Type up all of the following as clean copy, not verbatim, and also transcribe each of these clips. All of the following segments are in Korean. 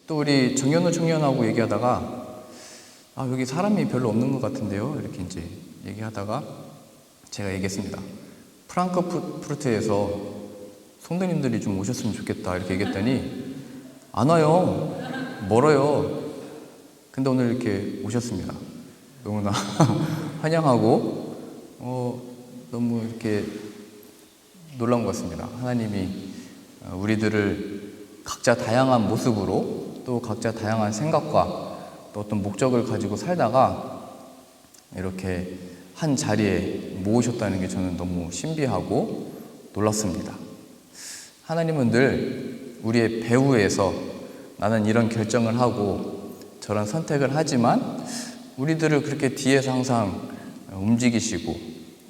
또 우리 정현우 청년하고 얘기하다가 여기 사람이 별로 없는 것 같은데요, 이렇게 이제 얘기하다가 제가 얘기했습니다. 프랑크푸르트에서 성도님들이 좀 오셨으면 좋겠다 이렇게 얘기했더니 안 와요, 멀어요. 근데 오늘 이렇게 오셨습니다. 너무나 환영하고 너무 이렇게 놀라운 것 같습니다. 하나님이 우리들을 각자 다양한 모습으로 또 각자 다양한 생각과 또 어떤 목적을 가지고 살다가 이렇게 한 자리에 모으셨다는 게 저는 너무 신비하고 놀랐습니다. 하나님은 늘 우리의 배후에서 나는 이런 결정을 하고 저런 선택을 하지만 우리들을 그렇게 뒤에서 항상 움직이시고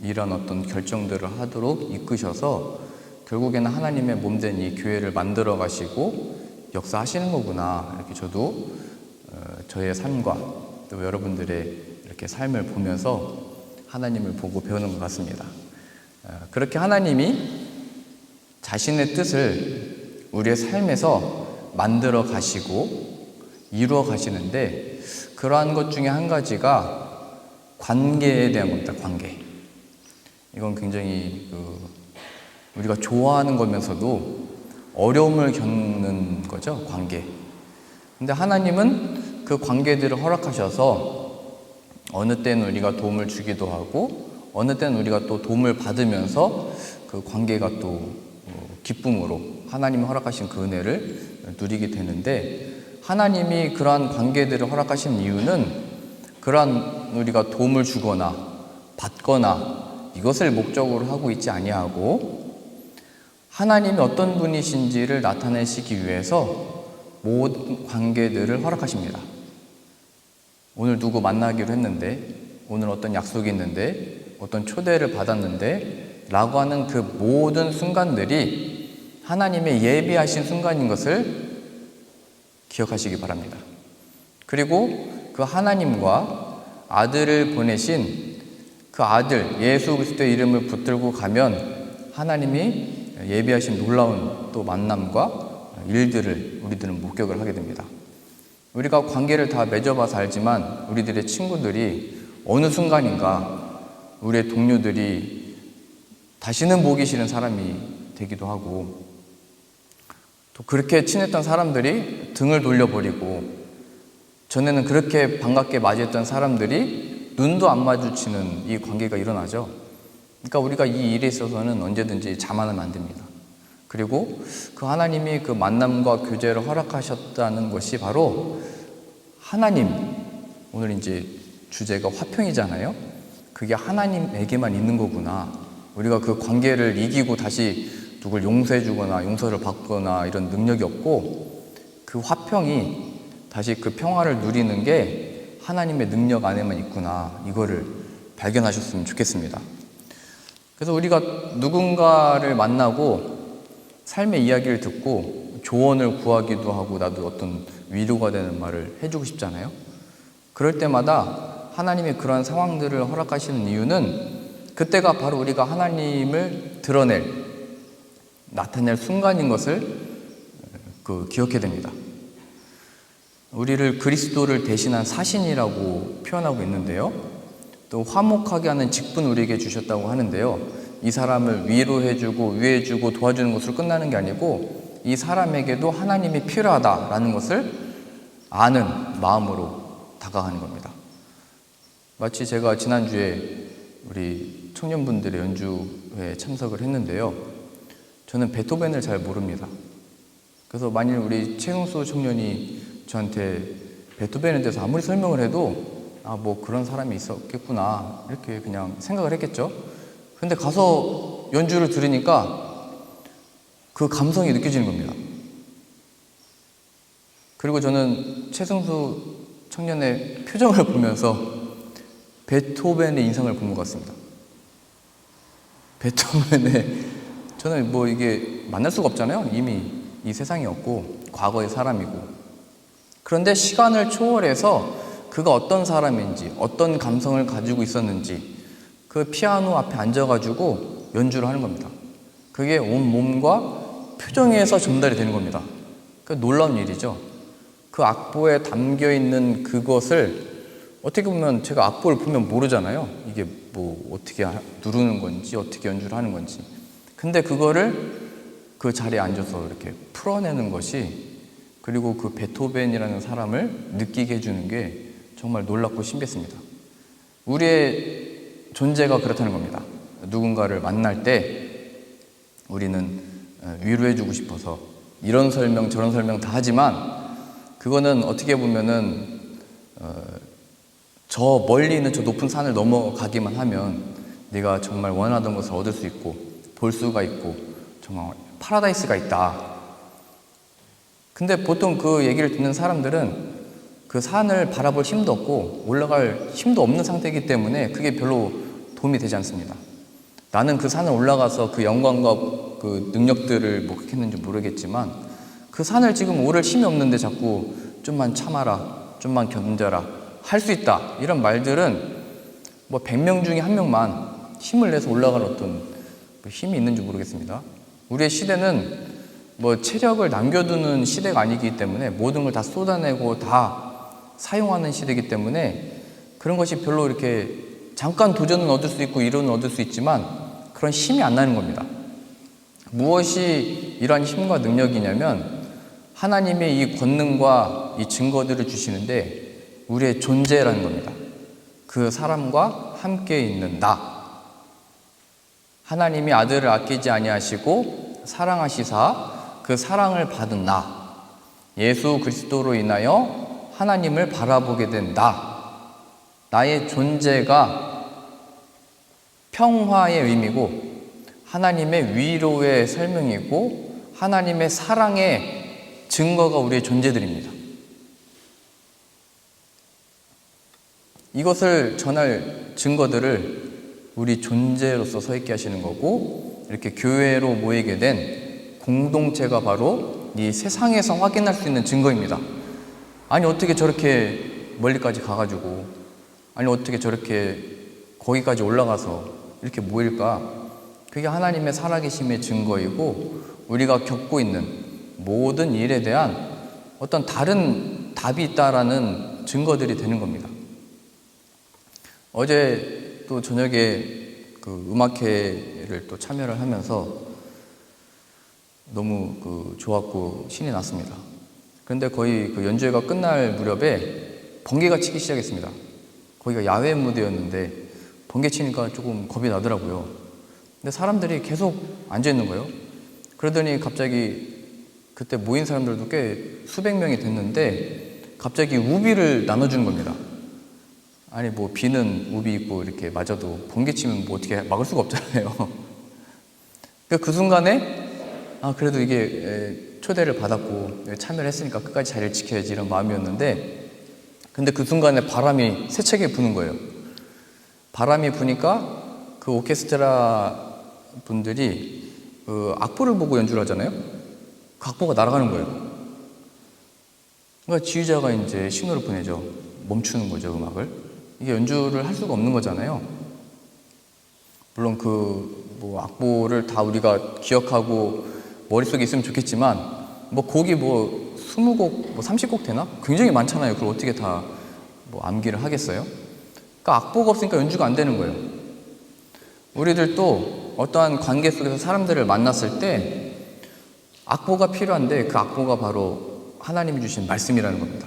이런 어떤 결정들을 하도록 이끄셔서 결국에는 하나님의 몸된 이 교회를 만들어 가시고 역사하시는 거구나, 이렇게 저도 저의 삶과 또 여러분들의 이렇게 삶을 보면서 하나님을 보고 배우는 것 같습니다. 그렇게 하나님이 자신의 뜻을 우리의 삶에서 만들어 가시고 이루어 가시는데 그러한 것 중에 한 가지가 관계에 대한 겁니다. 관계. 이건 굉장히 우리가 좋아하는 거면서도 어려움을 겪는 거죠. 관계. 근데 하나님은 그 관계들을 허락하셔서 어느 때는 우리가 도움을 주기도 하고 어느 때는 우리가 또 도움을 받으면서 그 관계가 또 기쁨으로 하나님이 허락하신 그 은혜를 누리게 되는데, 하나님이 그러한 관계들을 허락하신 이유는 그러한 우리가 도움을 주거나 받거나 이것을 목적으로 하고 있지 아니하고 하나님이 어떤 분이신지를 나타내시기 위해서 모든 관계들을 허락하십니다. 오늘 누구 만나기로 했는데, 오늘 어떤 약속이 있는데, 어떤 초대를 받았는데 라고 하는 그 모든 순간들이 하나님의 예비하신 순간인 것을 기억하시기 바랍니다. 그리고 그 하나님과 아들을 보내신 그 아들 예수 그리스도의 이름을 붙들고 가면 하나님이 예비하신 놀라운 또 만남과 일들을 우리들은 목격을 하게 됩니다. 우리가 관계를 다 맺어봐서 알지만 우리들의 친구들이 어느 순간인가 우리의 동료들이 다시는 보기 싫은 사람이 되기도 하고, 또 그렇게 친했던 사람들이 등을 돌려버리고, 전에는 그렇게 반갑게 맞이했던 사람들이 눈도 안 마주치는 이 관계가 일어나죠. 그러니까 우리가 이 일에 있어서는 언제든지 자만하면 안 됩니다. 그리고 그 하나님이 그 만남과 교제를 허락하셨다는 것이 바로 하나님, 오늘 이제 주제가 화평이잖아요. 그게 하나님에게만 있는 거구나. 우리가 그 관계를 이기고 다시 누굴 용서해 주거나 용서를 받거나 이런 능력이 없고, 그 화평이 다시 그 평화를 누리는 게 하나님의 능력 안에만 있구나, 이거를 발견하셨으면 좋겠습니다. 그래서 우리가 누군가를 만나고 삶의 이야기를 듣고 조언을 구하기도 하고 나도 어떤 위로가 되는 말을 해주고 싶잖아요. 그럴 때마다 하나님이 그런 상황들을 허락하시는 이유는 그때가 바로 우리가 하나님을 나타낼 순간인 것을 기억해야 됩니다. 우리를 그리스도를 대신한 사신이라고 표현하고 있는데요. 또 화목하게 하는 직분 우리에게 주셨다고 하는데요. 이 사람을 위로해주고 위해주고 도와주는 것으로 끝나는 게 아니고 이 사람에게도 하나님이 필요하다라는 것을 아는 마음으로 다가가는 겁니다. 마치 제가 지난주에 우리 청년분들의 연주회에 참석을 했는데요. 저는 베토벤을 잘 모릅니다. 그래서 만일 우리 최용수 청년이 저한테 베토벤에 대해서 아무리 설명을 해도 뭐 그런 사람이 있었겠구나 이렇게 그냥 생각을 했겠죠. 근데 가서 연주를 들으니까 그 감성이 느껴지는 겁니다. 그리고 저는 최승수 청년의 표정을 보면서 베토벤의 인상을 본 것 같습니다. 베토벤의, 저는 뭐 이게 만날 수가 없잖아요. 이미 이 세상이 없고 과거의 사람이고. 그런데 시간을 초월해서 그가 어떤 사람인지 어떤 감성을 가지고 있었는지 그 피아노 앞에 앉아가지고 연주를 하는 겁니다. 그게 온 몸과 표정에서 전달이 되는 겁니다. 그 놀라운 일이죠. 그 악보에 담겨 있는 그것을 어떻게 보면 제가 악보를 보면 모르잖아요. 이게 뭐 어떻게 누르는 건지 어떻게 연주를 하는 건지. 근데 그거를 그 자리에 앉아서 이렇게 풀어내는 것이, 그리고 그 베토벤이라는 사람을 느끼게 해주는 게 정말 놀랍고 신비했습니다. 우리의 존재가 그렇다는 겁니다. 누군가를 만날 때 우리는 위로해주고 싶어서 이런 설명 저런 설명 다 하지만, 그거는 어떻게 보면은 저 멀리 있는 저 높은 산을 넘어가기만 하면 네가 정말 원하던 것을 얻을 수 있고 볼 수가 있고 정말 파라다이스가 있다. 근데 보통 그 얘기를 듣는 사람들은 그 산을 바라볼 힘도 없고 올라갈 힘도 없는 상태이기 때문에 그게 별로 도움이 되지 않습니다. 나는 그 산을 올라가서 그 영광과 그 능력들을 목격했는지 모르겠지만, 그 산을 지금 오를 힘이 없는데 자꾸 좀만 참아라, 좀만 견뎌라, 할 수 있다, 이런 말들은 뭐 100명 중에 1명만 힘을 내서 올라갈 어떤 힘이 있는지 모르겠습니다. 우리의 시대는 뭐 체력을 남겨두는 시대가 아니기 때문에 모든 걸 다 쏟아내고 다 사용하는 시대이기 때문에 그런 것이 별로 이렇게 잠깐 도전은 얻을 수 있고 이론은 얻을 수 있지만 그런 힘이 안 나는 겁니다. 무엇이 이러한 힘과 능력이냐면 하나님의 이 권능과 이 증거들을 주시는데 우리의 존재라는 겁니다. 그 사람과 함께 있는 나. 하나님이 아들을 아끼지 아니하시고 사랑하시사 그 사랑을 받은 나. 예수 그리스도로 인하여 하나님을 바라보게 된 나. 나의 존재가 평화의 의미고 하나님의 위로의 설명이고 하나님의 사랑의 증거가 우리의 존재들입니다. 이것을 전할 증거들을 우리 존재로서 서 있게 하시는 거고, 이렇게 교회로 모이게 된 공동체가 바로 이 세상에서 확인할 수 있는 증거입니다. 아니 어떻게 저렇게 멀리까지 가가지고, 아니 어떻게 저렇게 거기까지 올라가서 이렇게 모일까? 그게 하나님의 살아계심의 증거이고 우리가 겪고 있는 모든 일에 대한 어떤 다른 답이 있다라는 증거들이 되는 겁니다. 어제 또 저녁에 그 음악회를 또 참여를 하면서 너무 좋았고 신이 났습니다. 그런데 거의 그 연주회가 끝날 무렵에 번개가 치기 시작했습니다. 거기가 야외 무대였는데 번개 치니까 조금 겁이 나더라고요. 근데 사람들이 계속 앉아 있는 거예요. 그러더니 갑자기 그때 모인 사람들도 꽤 수백 명이 됐는데 갑자기 우비를 나눠주는 겁니다. 아니 뭐 비는 우비 입고 이렇게 맞아도 번개 치면 뭐 어떻게 막을 수가 없잖아요. 그 순간에 그래도 이게 초대를 받았고 참여를 했으니까 끝까지 자리를 지켜야지 이런 마음이었는데, 근데 그 순간에 바람이 세차게 부는 거예요. 바람이 부니까 그 오케스트라 분들이 악보를 보고 연주를 하잖아요. 그 악보가 날아가는 거예요. 그러니까 지휘자가 이제 신호를 보내죠. 멈추는 거죠, 음악을. 이게 연주를 할 수가 없는 거잖아요. 물론 뭐 악보를 다 우리가 기억하고 머릿속에 있으면 좋겠지만 뭐 곡이 뭐 20곡, 뭐 30곡 되나? 굉장히 많잖아요. 그걸 어떻게 다 뭐 암기를 하겠어요? 그러니까 악보가 없으니까 연주가 안 되는 거예요. 우리들도 어떠한 관계 속에서 사람들을 만났을 때 악보가 필요한데 그 악보가 바로 하나님이 주신 말씀이라는 겁니다.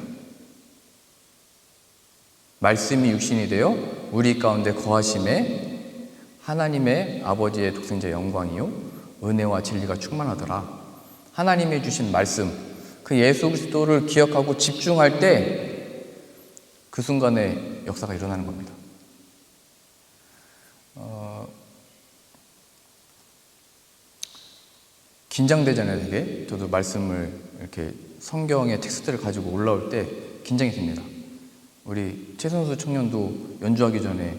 말씀이 육신이 되어 우리 가운데 거하심에 하나님의 아버지의 독생자 영광이요 은혜와 진리가 충만하더라. 하나님이 주신 말씀, 그 예수 그리스도를 기억하고 집중할 때 그 순간에 역사가 일어나는 겁니다. 긴장되잖아요, 되게. 저도 말씀을 이렇게 성경의 텍스트를 가지고 올라올 때 긴장이 됩니다. 우리 최선수 청년도 연주하기 전에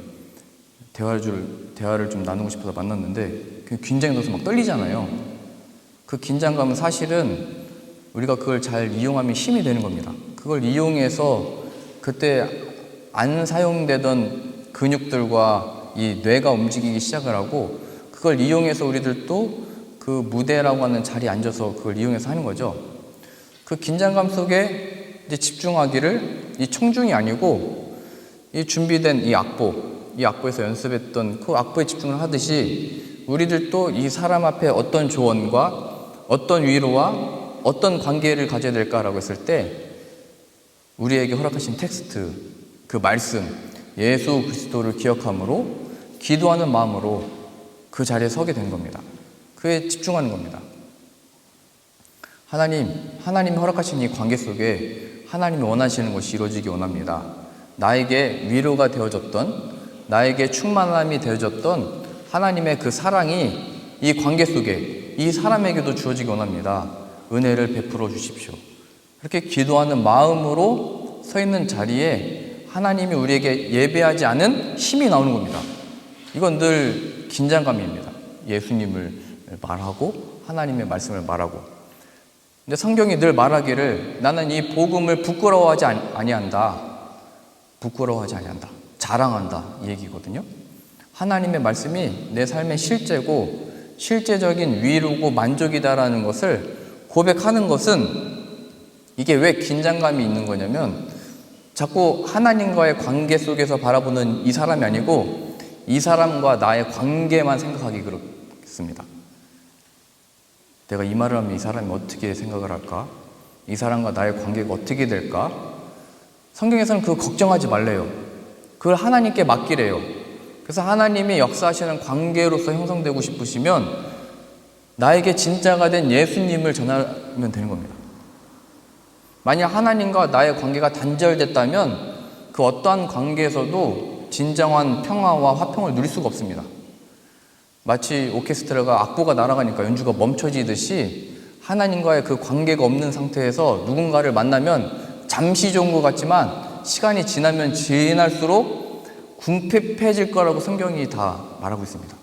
대화를 좀 나누고 싶어서 만났는데 긴장이 돼서 막 떨리잖아요. 그 긴장감은 사실은 우리가 그걸 잘 이용하면 힘이 되는 겁니다. 그걸 이용해서 그때 안 사용되던 근육들과 이 뇌가 움직이기 시작을 하고 그걸 이용해서 우리들도 그 무대라고 하는 자리에 앉아서 그걸 이용해서 하는 거죠. 그 긴장감 속에 이제 집중하기를 이 청중이 아니고 이 준비된 이 악보에서 연습했던 그 악보에 집중을 하듯이 우리들도 이 사람 앞에 어떤 조언과 어떤 위로와 어떤 관계를 가져야 될까라고 했을 때 우리에게 허락하신 텍스트, 그 말씀, 예수 그리스도를 기억함으로 기도하는 마음으로 그 자리에 서게 된 겁니다. 그에 집중하는 겁니다. 하나님이 허락하신 이 관계 속에 하나님이 원하시는 것이 이루어지기 원합니다. 나에게 위로가 되어졌던, 나에게 충만함이 되어졌던 하나님의 그 사랑이 이 관계 속에 이 사람에게도 주어지기 원합니다. 은혜를 베풀어 주십시오. 이렇게 기도하는 마음으로 서 있는 자리에 하나님이 우리에게 예배하지 않은 힘이 나오는 겁니다. 이건 늘 긴장감입니다. 예수님을 말하고 하나님의 말씀을 말하고. 근데 성경이 늘 말하기를 나는 이 복음을 부끄러워하지 아니한다. 자랑한다. 이 얘기거든요. 하나님의 말씀이 내 삶의 실제고 실제적인 위로고 만족이다라는 것을 고백하는 것은 이게 왜 긴장감이 있는 거냐면 자꾸 하나님과의 관계 속에서 바라보는 이 사람이 아니고 이 사람과 나의 관계만 생각하기 그렇습니다. 내가 이 말을 하면 이 사람이 어떻게 생각을 할까? 이 사람과 나의 관계가 어떻게 될까? 성경에서는 그거 걱정하지 말래요. 그걸 하나님께 맡기래요. 그래서 하나님이 역사하시는 관계로서 형성되고 싶으시면 나에게 진짜가 된 예수님을 전하면 되는 겁니다. 만약 하나님과 나의 관계가 단절됐다면 그 어떠한 관계에서도 진정한 평화와 화평을 누릴 수가 없습니다. 마치 오케스트라가 악보가 날아가니까 연주가 멈춰지듯이 하나님과의 그 관계가 없는 상태에서 누군가를 만나면 잠시 좋은 것 같지만 시간이 지나면 지날수록 궁핍해질 거라고 성경이 다 말하고 있습니다.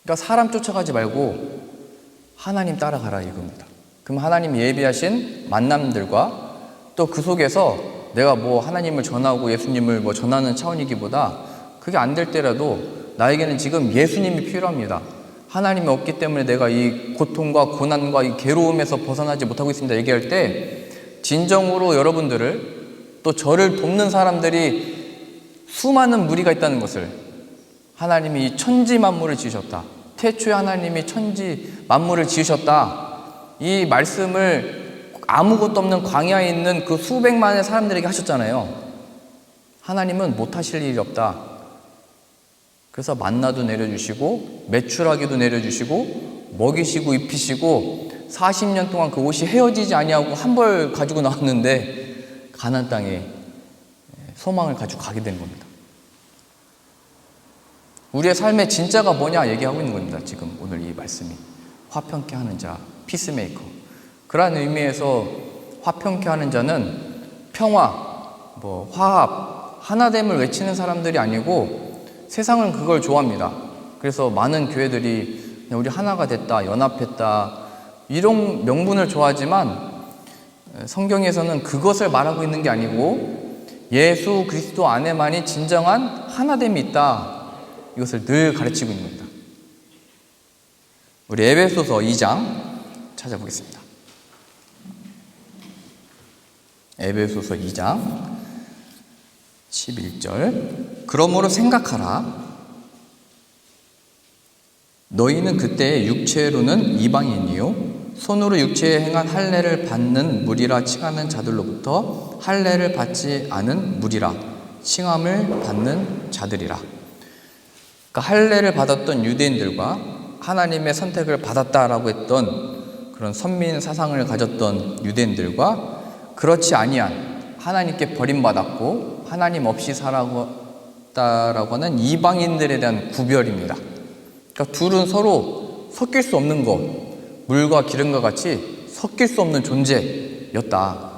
그러니까 사람 쫓아가지 말고 하나님 따라가라 이겁니다. 그럼 하나님 예비하신 만남들과 또 그 속에서 내가 뭐 하나님을 전하고 예수님을 뭐 전하는 차원이기보다 그게 안 될 때라도 나에게는 지금 예수님이 필요합니다. 하나님이 없기 때문에 내가 이 고통과 고난과 이 괴로움에서 벗어나지 못하고 있습니다. 얘기할 때 진정으로 여러분들을 또 저를 돕는 사람들이 수많은 무리가 있다는 것을 하나님이 이 천지 만물을 지으셨다. 태초에 하나님이 천지 만물을 지으셨다. 이 말씀을 아무것도 없는 광야에 있는 그 수백만의 사람들에게 하셨잖아요. 하나님은 못하실 일이 없다. 그래서 만나도 내려주시고 매출하기도 내려주시고 먹이시고 입히시고 40년 동안 그 옷이 헤어지지 아니하고 한 벌 가지고 나왔는데 가나안 땅에 소망을 가지고 가게 된 겁니다. 우리의 삶의 진짜가 뭐냐 얘기하고 있는 겁니다. 지금 오늘 이 말씀이 화평케 하는 자, 피스메이커. 그러한 의미에서 화평케 하는 자는 평화, 화합, 하나됨을 외치는 사람들이 아니고 세상은 그걸 좋아합니다. 그래서 많은 교회들이 그냥 우리 하나가 됐다, 연합했다 이런 명분을 좋아하지만 성경에서는 그것을 말하고 있는 게 아니고 예수 그리스도 안에만이 진정한 하나됨이 있다. 이것을 늘 가르치고 있는 겁니다. 우리 에베소서 2장 찾아보겠습니다. 에베소서 2장 11절 그러므로 생각하라. 너희는 그때 육체로는 이방인이요 손으로 육체에 행한 할례를 받는 무리라 칭하는 자들로부터 할례를 받지 않은 무리라 칭함을 받는 자들이라. 그러니까 할례를 받았던 유대인들과 하나님의 선택을 받았다라고 했던 그런 선민 사상을 가졌던 유대인들과 그렇지 아니한 하나님께 버림받았고 하나님 없이 살아갔다라고 하는 이방인들에 대한 구별입니다. 그러니까 둘은 서로 섞일 수 없는 것, 물과 기름과 같이 섞일 수 없는 존재였다.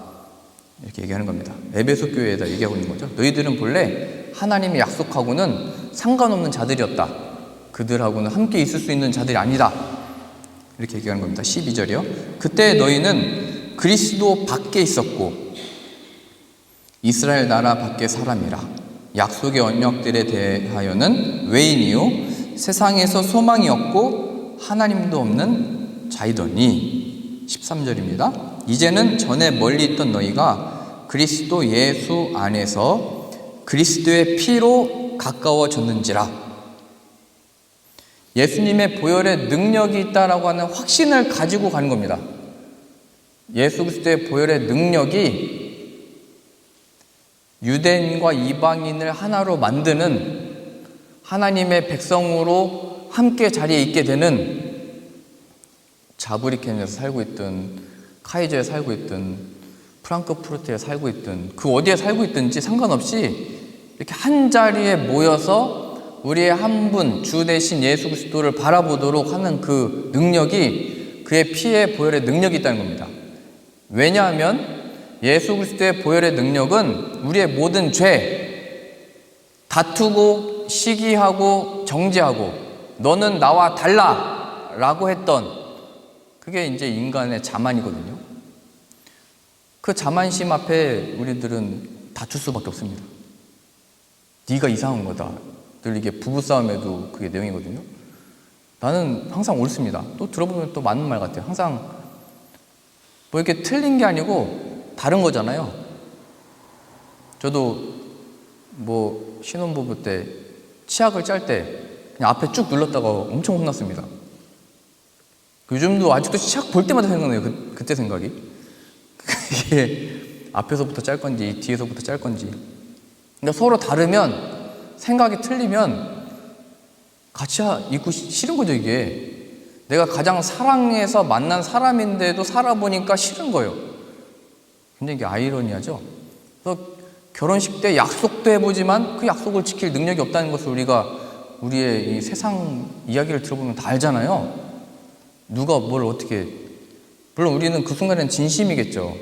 이렇게 얘기하는 겁니다. 에베소 교회에다 얘기하고 있는 거죠. 너희들은 본래 하나님이 약속하고는 상관없는 자들이었다. 그들하고는 함께 있을 수 있는 자들이 아니다. 이렇게 얘기하는 겁니다. 12절이요. 그때 너희는 그리스도 밖에 있었고 이스라엘 나라 밖의 사람이라. 약속의 언약들에 대하여는 외인이요 세상에서 소망이 없고 하나님도 없는 자이더니. 13절입니다. 이제는 전에 멀리 있던 너희가 그리스도 예수 안에서 그리스도의 피로 가까워졌는지라. 예수님의 보혈의 능력이 있다라고 하는 확신을 가지고 가는 겁니다. 예수 그리스도의 보혈의 능력이 유대인과 이방인을 하나로 만드는, 하나님의 백성으로 함께 자리에 있게 되는, 자브리켄에서 살고 있든 카이저에 살고 있든 프랑크푸르트에 살고 있든 그 어디에 살고 있든지 상관없이 이렇게 한 자리에 모여서 우리의 한 분, 주 대신 예수 그리스도를 바라보도록 하는 그 능력이, 그의 피의 보혈의 능력이 있다는 겁니다. 왜냐하면 예수 그리스도의 보혈의 능력은 우리의 모든 죄, 다투고 시기하고 정죄하고 너는 나와 달라 라고 했던, 그게 이제 인간의 자만이거든요. 그 자만심 앞에 우리들은 다툴 수밖에 없습니다. 네가 이상한 거다. 늘 이게 부부싸움에도 그게 내용이거든요. 나는 항상 옳습니다. 또 들어보면 또 맞는 말 같아요. 항상 뭐 이렇게 틀린 게 아니고 다른 거잖아요. 저도 뭐 신혼부부 때 치약을 짤 때 그냥 앞에 쭉 눌렀다가 엄청 혼났습니다. 요즘도 아직도 치약 볼 때마다 생각나요. 그때 생각이. 이게 앞에서부터 짤 건지 뒤에서부터 짤 건지. 근데 서로 다르면, 생각이 틀리면 같이 있고 싫은 거죠. 이게 내가 가장 사랑해서 만난 사람인데도 살아보니까 싫은 거예요. 굉장히 이게 아이러니하죠. 그래서 결혼식 때 약속도 해보지만 그 약속을 지킬 능력이 없다는 것을 우리가 우리의 이 세상 이야기를 들어보면 다 알잖아요. 누가 뭘 어떻게, 물론 우리는 그 순간에는 진심이겠죠.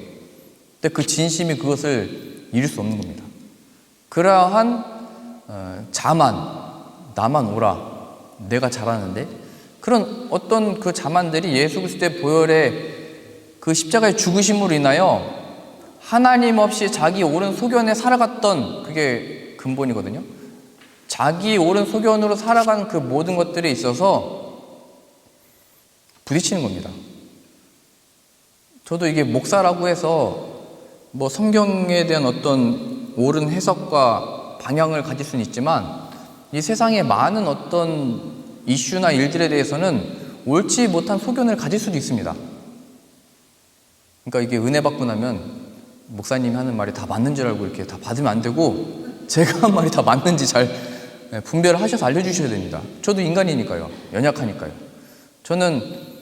근데 그 진심이 그것을 이룰 수 없는 겁니다. 그러한 자만, 나만 오라, 내가 잘하는데, 그런 어떤 그 자만들이 예수 그리스도의 보혈의 그 십자가의 죽으심으로 인하여 하나님 없이 자기 옳은 소견에 살아갔던, 그게 근본이거든요. 자기 옳은 소견으로 살아간 그 모든 것들에 있어서 부딪히는 겁니다. 저도 이게 목사라고 해서 뭐 성경에 대한 어떤 옳은 해석과 방향을 가질 수는 있지만 이 세상의 많은 어떤 이슈나 일들에 대해서는 옳지 못한 소견을 가질 수도 있습니다. 그러니까 이게 은혜 받고 나면 목사님이 하는 말이 다 맞는 줄 알고 이렇게 다 받으면 안 되고, 제가 한 말이 다 맞는지 잘 분별을 하셔서 알려주셔야 됩니다. 저도 인간이니까요. 연약하니까요. 저는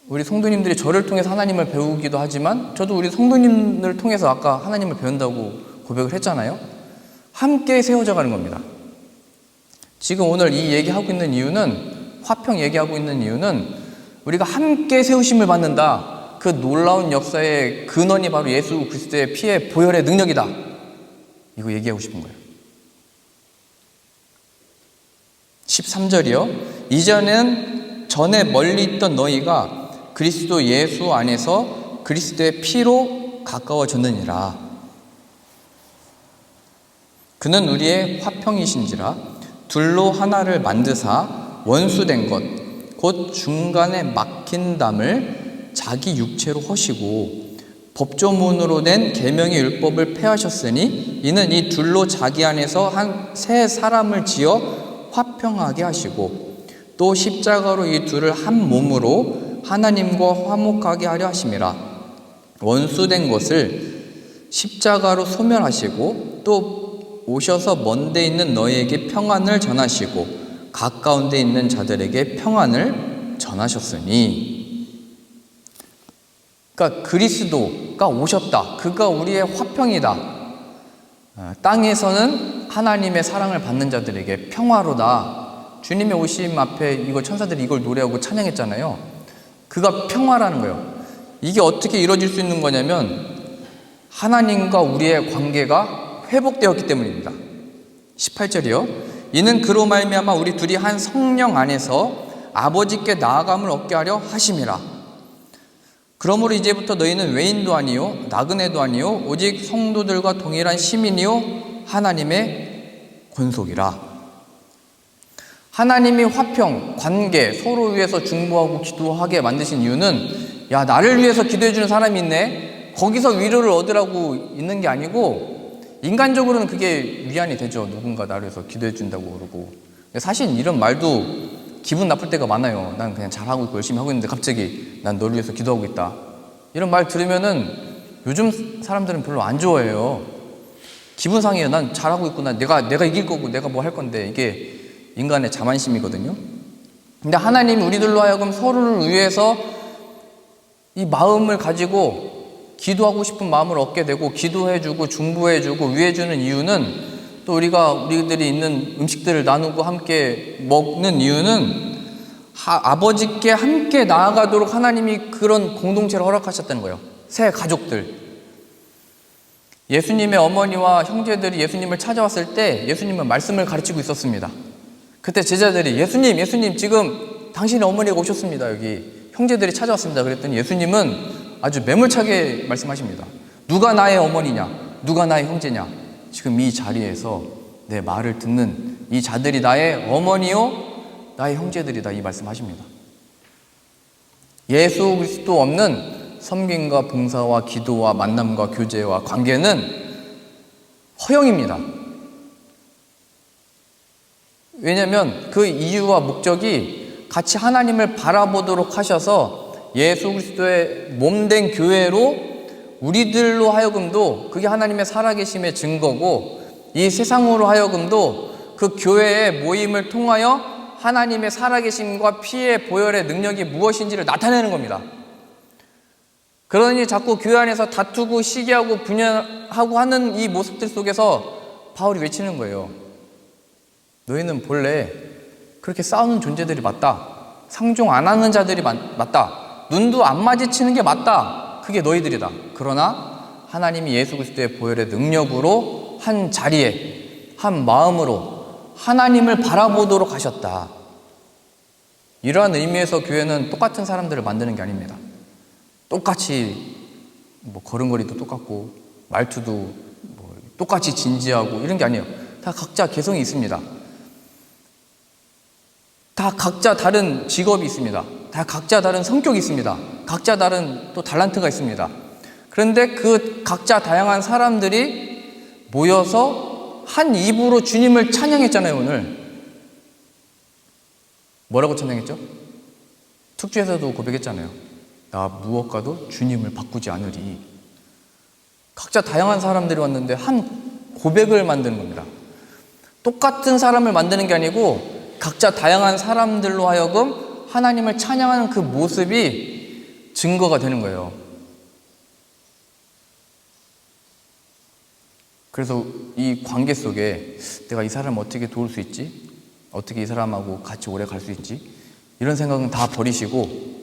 우리 성도님들이 저를 통해서 하나님을 배우기도 하지만 저도 우리 성도님을 통해서 아까 하나님을 배운다고 고백을 했잖아요. 함께 세워져 가는 겁니다. 지금 오늘 이 얘기하고 있는 이유는, 화평 얘기하고 있는 이유는 우리가 함께 세우심을 받는다. 그 놀라운 역사의 근원이 바로 예수 그리스도의 피의 보혈의 능력이다. 이거 얘기하고 싶은 거예요. 13절이요. 이전엔 전에 멀리 있던 너희가 그리스도 예수 안에서 그리스도의 피로 가까워졌느니라. 그는 우리의 화평이신지라 둘로 하나를 만드사 원수된 것 곧 중간에 막힌 담을 자기 육체로 허시고 법조문으로 낸 계명의 율법을 폐하셨으니 이는 이 둘로 자기 안에서 한 새 사람을 지어 화평하게 하시고 또 십자가로 이 둘을 한 몸으로 하나님과 화목하게 하려 하심이라. 원수된 것을 십자가로 소멸하시고 또 오셔서 먼데 있는 너희에게 평안을 전하시고 가까운 데 있는 자들에게 평안을 전하셨으니. 그러니까 그리스도가 오셨다. 그가 우리의 화평이다. 땅에서는 하나님의 사랑을 받는 자들에게 평화로다. 주님의 오심 앞에 이거 천사들이 이걸 노래하고 찬양했잖아요. 그가 평화라는 거예요. 이게 어떻게 이루어질 수 있는 거냐면 하나님과 우리의 관계가 회복되었기 때문입니다. 18절이요. 이는 그로 말미암아 우리 둘이 한 성령 안에서 아버지께 나아감을 얻게 하려 하심이라. 그러므로 이제부터 너희는 외인도 아니요 나그네도 아니요 오직 성도들과 동일한 시민이요 하나님의 권속이라. 하나님이 화평, 관계, 서로 위해서 중보하고 기도하게 만드신 이유는 야, 나를 위해서 기도해 주는 사람이 있네. 거기서 위로를 얻으라고 있는 게 아니고, 인간적으로는 그게 위안이 되죠. 누군가 나를 위해서 기도해 준다고 그러고. 사실 이런 말도 기분 나쁠 때가 많아요. 난 그냥 잘하고 있고 열심히 하고 있는데 갑자기 난 너를 위해서 기도하고 있다, 이런 말 들으면은 요즘 사람들은 별로 안 좋아해요. 기분 상해요. 난 잘하고 있구나. 내가 이길 거고 내가 뭐 할 건데. 이게 인간의 자만심이거든요. 근데 하나님이 우리들로 하여금 서로를 위해서 이 마음을 가지고 기도하고 싶은 마음을 얻게 되고, 기도해주고 중보해주고 위해주는 이유는, 또 우리들이 있는 음식들을 나누고 함께 먹는 이유는 아버지께 함께 나아가도록 하나님이 그런 공동체를 허락하셨다는 거예요. 새 가족들. 예수님의 어머니와 형제들이 예수님을 찾아왔을 때 예수님은 말씀을 가르치고 있었습니다. 그때 제자들이 예수님 지금 당신의 어머니가 오셨습니다. 여기 형제들이 찾아왔습니다. 그랬더니 예수님은 아주 매몰차게 말씀하십니다. 누가 나의 어머니냐, 누가 나의 형제냐, 지금 이 자리에서 내 말을 듣는 이 자들이 나의 어머니요 나의 형제들이다, 이 말씀하십니다. 예수 그리스도 없는 섬김과 봉사와 기도와 만남과 교제와 관계는 허영입니다. 왜냐하면 그 이유와 목적이 같이 하나님을 바라보도록 하셔서 예수 그리스도의 몸된 교회로 우리들로 하여금도, 그게 하나님의 살아계심의 증거고, 이 세상으로 하여금도 그 교회의 모임을 통하여 하나님의 살아계심과 피의 보혈의 능력이 무엇인지를 나타내는 겁니다. 그러니 자꾸 교회 안에서 다투고 시기하고 분열하고 하는 이 모습들 속에서 바울이 외치는 거예요. 너희는 본래 그렇게 싸우는 존재들이 맞다. 상종 안 하는 자들이 맞다. 눈도 안 마주치는 게 맞다. 그게 너희들이다. 그러나 하나님이 예수 그리스도의 보혈의 능력으로 한 자리에 한 마음으로 하나님을 바라보도록 하셨다. 이러한 의미에서 교회는 똑같은 사람들을 만드는 게 아닙니다. 똑같이 걸음걸이도 똑같고 말투도 똑같이 진지하고 이런 게 아니에요. 다 각자 개성이 있습니다. 다 각자 다른 직업이 있습니다. 다 각자 다른 성격이 있습니다. 각자 다른 또 달란트가 있습니다. 그런데 그 각자 다양한 사람들이 모여서 한 입으로 주님을 찬양했잖아요. 오늘 뭐라고 찬양했죠? 특주에서도 고백했잖아요. 나 무엇과도 주님을 바꾸지 않으리. 각자 다양한 사람들이 왔는데 한 고백을 만드는 겁니다. 똑같은 사람을 만드는 게 아니고 각자 다양한 사람들로 하여금 하나님을 찬양하는 그 모습이 증거가 되는 거예요. 그래서 이 관계 속에 내가 이 사람을 어떻게 도울 수 있지? 어떻게 이 사람하고 같이 오래 갈 수 있지? 이런 생각은 다 버리시고,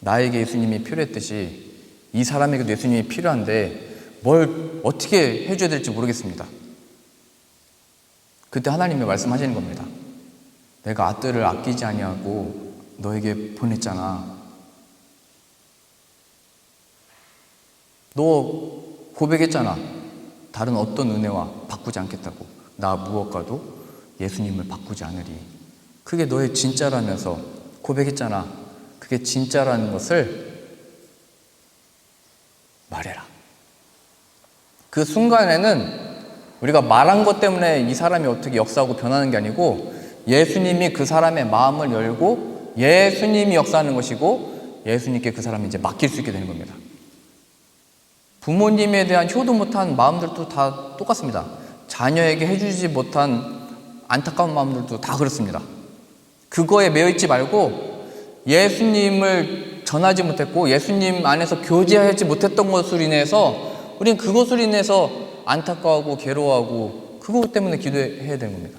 나에게 예수님이 필요했듯이 이 사람에게도 예수님이 필요한데 뭘 어떻게 해줘야 될지 모르겠습니다. 그때 하나님이 말씀하시는 겁니다. 내가 아들을 아끼지 아니하고 너에게 보냈잖아. 너 고백했잖아. 다른 어떤 은혜와 바꾸지 않겠다고. 나 무엇과도 예수님을 바꾸지 않으리. 그게 너의 진짜라면서 고백했잖아. 그게 진짜라는 것을 말해라. 그 순간에는 우리가 말한 것 때문에 이 사람이 어떻게 역사하고 변하는 게 아니고, 예수님이 그 사람의 마음을 열고 예수님이 역사하는 것이고, 예수님께 그 사람이 이제 맡길 수 있게 되는 겁니다. 부모님에 대한 효도 못한 마음들도 다 똑같습니다. 자녀에게 해주지 못한 안타까운 마음들도 다 그렇습니다. 그거에 매여있지 말고, 예수님을 전하지 못했고 예수님 안에서 교제하지 못했던 것으로 인해서 우리는 그것으로 인해서 안타까워하고 괴로워하고 그것 때문에 기도해야 되는 겁니다.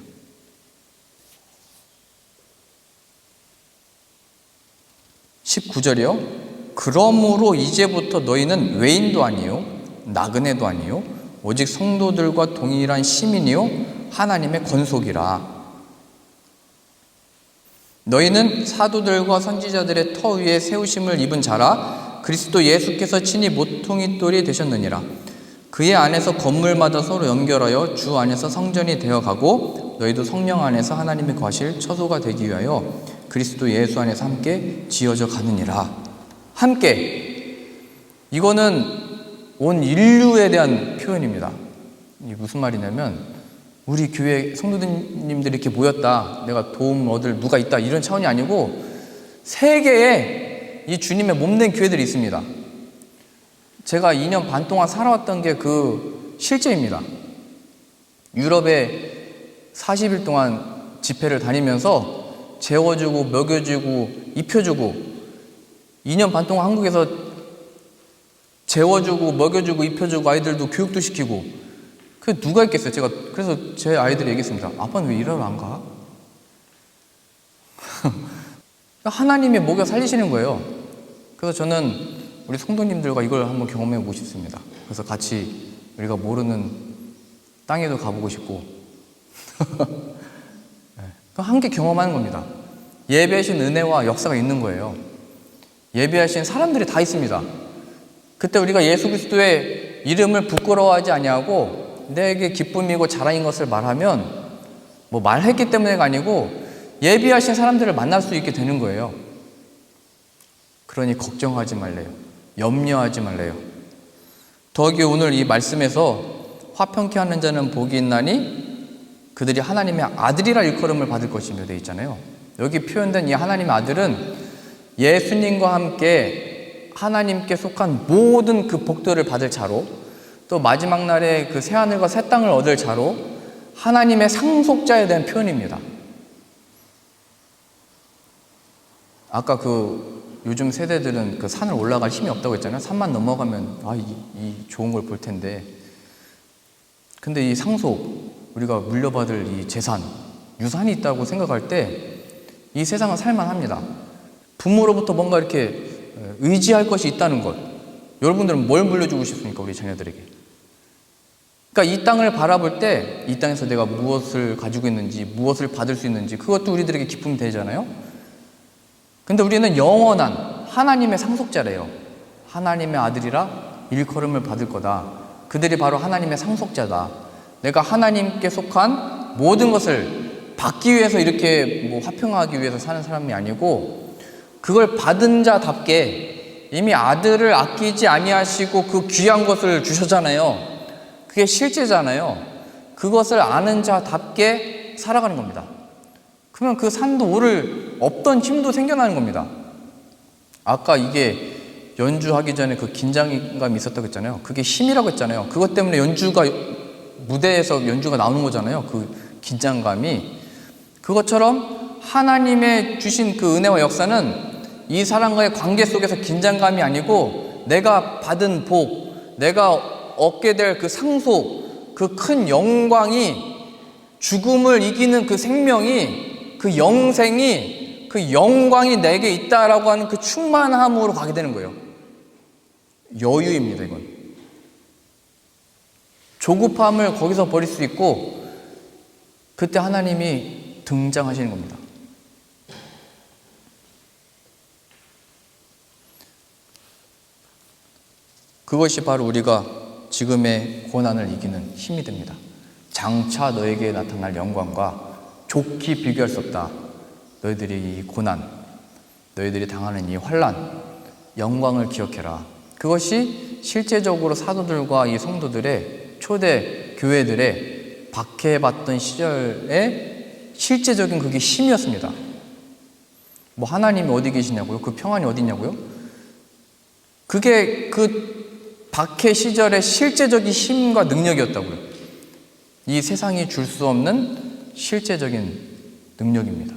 19절이요. 그러므로 이제부터 너희는 외인도 아니요 나그네도 아니요 오직 성도들과 동일한 시민이요 하나님의 권속이라. 너희는 사도들과 선지자들의 터 위에 세우심을 입은 자라. 그리스도 예수께서 친히 모퉁이 돌이 되셨느니라. 그의 안에서 건물마다 서로 연결하여 주 안에서 성전이 되어가고, 너희도 성령 안에서 하나님의 거하실 처소가 되기 위하여 그리스도 예수 안에서 함께 지어져 가느니라. 함께. 이거는 온 인류에 대한 표현입니다. 이게 무슨 말이냐면 우리 교회 성도님들이 이렇게 모였다, 내가 도움 얻을 누가 있다, 이런 차원이 아니고 세계에 이 주님의 몸된 교회들이 있습니다. 제가 2년 반 동안 살아왔던 게 그 실제입니다. 유럽에 40일 동안 집회를 다니면서 재워주고 먹여주고 입혀주고, 2년 반 동안 한국에서 재워주고 먹여주고 입혀주고 아이들도 교육도 시키고, 그 누가 있겠어요? 제가 그래서 제 아이들이 얘기했습니다. 아빠는 왜 일하러 안 가? 하나님이 먹여 살리시는 거예요. 그래서 저는 우리 성도님들과 이걸 한번 경험해 보고 싶습니다. 그래서 같이 우리가 모르는 땅에도 가보고 싶고 함께 경험하는 겁니다. 예배하신 은혜와 역사가 있는 거예요. 예배하신 사람들이 다 있습니다. 그때 우리가 예수 그리스도의 이름을 부끄러워하지 아니하고 내게 기쁨이고 자랑인 것을 말하면 뭐 말했기 때문에가 아니고 예비하신 사람들을 만날 수 있게 되는 거예요. 그러니 걱정하지 말래요. 염려하지 말래요. 더욱이 오늘 이 말씀에서 화평케 하는 자는 복이 있나니 그들이 하나님의 아들이라 일컬음을 받을 것이며 되어 있잖아요. 여기 표현된 이 하나님의 아들은 예수님과 함께 하나님께 속한 모든 그 복들을 받을 자로, 또 마지막 날에 그 새하늘과 새 땅을 얻을 자로 하나님의 상속자에 대한 표현입니다. 아까 요즘 세대들은 그 산을 올라갈 힘이 없다고 했잖아요. 산만 넘어가면 이 좋은 걸 볼 텐데. 근데 이 상속, 우리가 물려받을 이 재산, 유산이 있다고 생각할 때 이 세상은 살만합니다. 부모로부터 뭔가 이렇게 의지할 것이 있다는 것. 여러분들은 뭘 물려주고 싶습니까? 우리 자녀들에게. 그러니까 이 땅을 바라볼 때 이 땅에서 내가 무엇을 가지고 있는지, 무엇을 받을 수 있는지, 그것도 우리들에게 기쁨이 되잖아요. 근데 우리는 영원한 하나님의 상속자래요. 하나님의 아들이라 일컬음을 받을 거다. 그들이 바로 하나님의 상속자다. 내가 하나님께 속한 모든 것을 받기 위해서 이렇게 화평하기 위해서 사는 사람이 아니고, 그걸 받은 자답게 이미 아들을 아끼지 아니하시고 그 귀한 것을 주셨잖아요. 그게 실제잖아요. 그것을 아는 자답게 살아가는 겁니다. 그러면 그 산도 오를 없던 힘도 생겨나는 겁니다. 아까 이게 연주하기 전에 그 긴장감이 있었다고 했잖아요. 그게 힘이라고 했잖아요. 그것 때문에 무대에서 연주가 나오는 거잖아요. 그 긴장감이. 그것처럼 하나님의 주신 그 은혜와 역사는 이 사람과의 관계 속에서 긴장감이 아니고 내가 받은 복, 내가 얻게 될 그 상속, 그 큰 영광이, 죽음을 이기는 그 생명이, 그 영생이, 그 영광이 내게 있다라고 하는 그 충만함으로 가게 되는 거예요. 여유입니다, 이건. 조급함을 거기서 버릴 수 있고, 그때 하나님이 등장하시는 겁니다. 그것이 바로 우리가 지금의 고난을 이기는 힘이 됩니다. 장차 너에게 나타날 영광과 좋게 비교할 수 없다. 너희들이 이 고난, 너희들이 당하는 이 환난, 영광을 기억해라. 그것이 실제적으로 사도들과 이 성도들의 초대 교회들의 박해받던 시절의 실제적인 그게 힘이었습니다. 하나님이 어디 계시냐고요? 그 평안이 어디 있냐고요? 그게 그 박해 시절의 실제적인 힘과 능력이었다고요. 이 세상이 줄 수 없는 실제적인 능력입니다.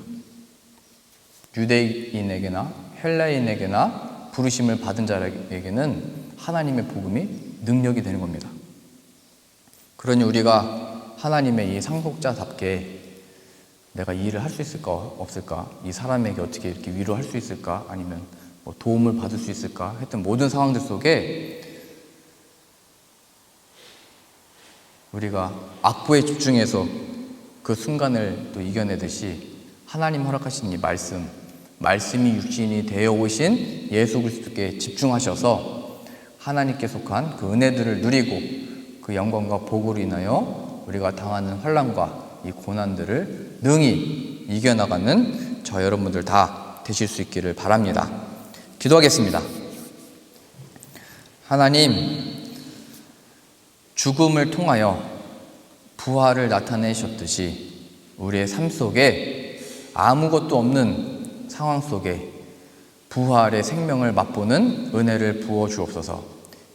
유대인에게나 헬라인에게나 부르심을 받은 자에게는 하나님의 복음이 능력이 되는 겁니다. 그러니 우리가 하나님의 이 상속자답게 내가 이 일을 할 수 있을까 없을까, 이 사람에게 어떻게 이렇게 위로할 수 있을까, 아니면 도움을 받을 수 있을까 했던 모든 상황들 속에 우리가 악보에 집중해서 그 순간을 또 이겨내듯이 하나님 허락하신 이 말씀이 육신이 되어 오신 예수 그리스도께 집중하셔서 하나님께 속한 그 은혜들을 누리고 그 영광과 복으로 인하여 우리가 당하는 환난과 이 고난들을 능히 이겨나가는 저 여러분들 다 되실 수 있기를 바랍니다. 기도하겠습니다. 하나님, 죽음을 통하여 부활을 나타내셨듯이 우리의 삶 속에 아무것도 없는 상황 속에 부활의 생명을 맛보는 은혜를 부어 주옵소서.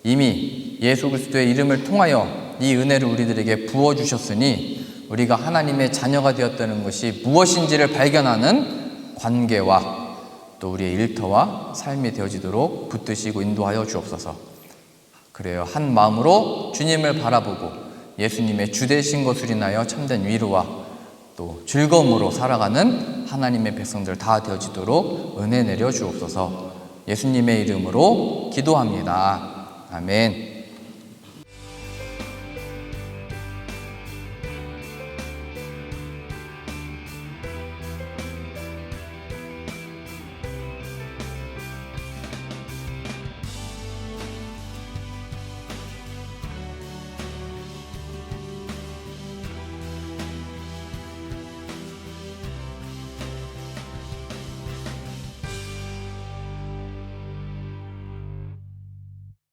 이미 예수 그리스도의 이름을 통하여 이 은혜를 우리들에게 부어 주셨으니 우리가 하나님의 자녀가 되었다는 것이 무엇인지를 발견하는 관계와 또 우리의 일터와 삶이 되어지도록 붙드시고 인도하여 주옵소서. 그래요. 한 마음으로 주님을 바라보고 예수님의 주되신 것을 인하여 참된 위로와 또 즐거움으로 살아가는 하나님의 백성들 다 되어지도록 은혜 내려 주옵소서. 예수님의 이름으로 기도합니다. 아멘.